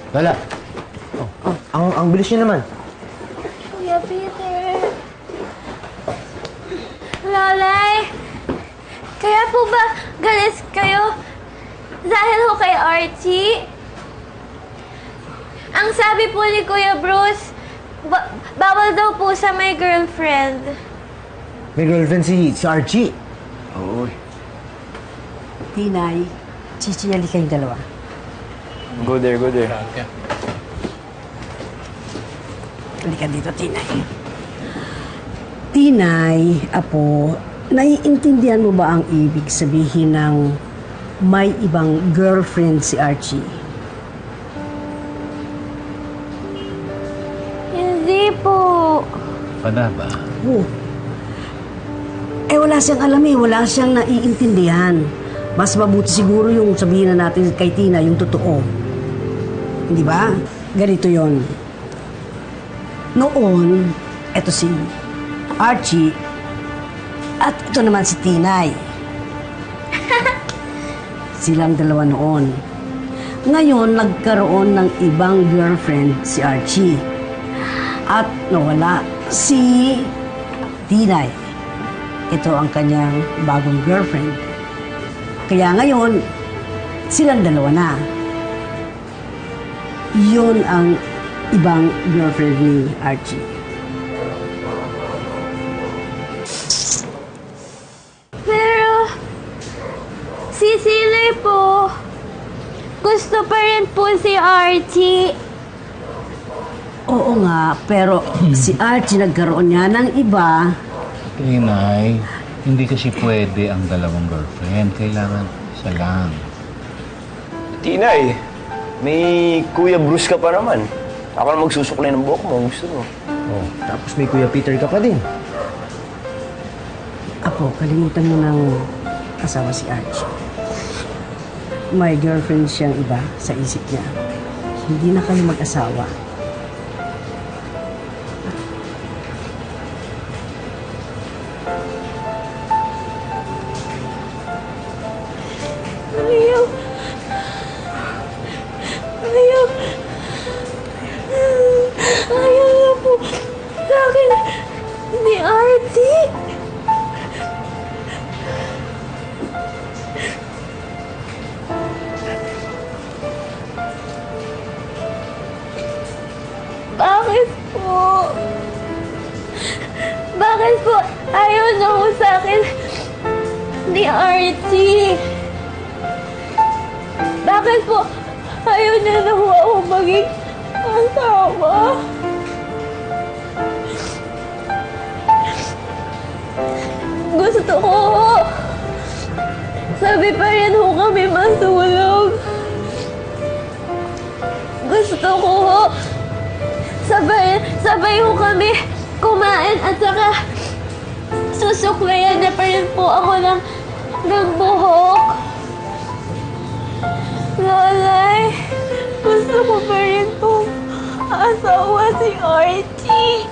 Lola. Ang bilis niyo naman. Kuya Peter. Lolay. Kaya po ba galis kayo dahil ho kay Archie? Ang sabi po ni Kuya Bruce, bawal daw po sa may girlfriend. May girlfriend si Archie. Oo. Tinay, chichiyali kayong dalawa. Go there, go there. Halika dito, Tinay. Tinay, Apo, naiintindihan mo ba ang ibig sabihin ng may ibang girlfriend si Archie? Hindi po. Pana ba? Oh. Wala siyang alam wala siyang naiintindihan. Mas mabuti siguro yung sabihin na natin kay Tina yung totoo. Hindi ba? Ganito yon. Noon, eto si Archie at ito naman si Tinay. Silang dalawa noon. Ngayon, nagkaroon ng ibang girlfriend si Archie. At nawala si Tinay. Ito ang kanyang bagong girlfriend. Kaya ngayon, silang dalawa na. Yun ang ibang girlfriend ni Archie. Pero, si Silay po, gusto pa rin po si Archie. Oo nga, pero si Archie nagkaroon niya ng iba. Tinay, hindi kasi pwede ang dalawang girlfriend. Kailangan isa lang. Tinay, may Kuya Bruce ka pa naman. Ako na magsusuklay ng buhok mo. Gusto mo. Oh, tapos may Kuya Peter ka pa din. Apo, kalimutan mo ng asawa si Archie. May girlfriend siyang iba sa isip niya. Hindi na kayo mag-asawa. Ayaw. Ayaw. Ayaw na po sa akin ni Archie. Bakit po? Bakit po ayaw na po sa akin ni Archie? Bakit po ayaw niya na po ako maging asawa? Gusto ko. Sabi pa rin ho kami matulog. Gusto ko. Sabay ho kami kumain at saka susuklayan na pa rin po ako ng buhok. Lolay, gusto ko pa rin pong asawa si Archie.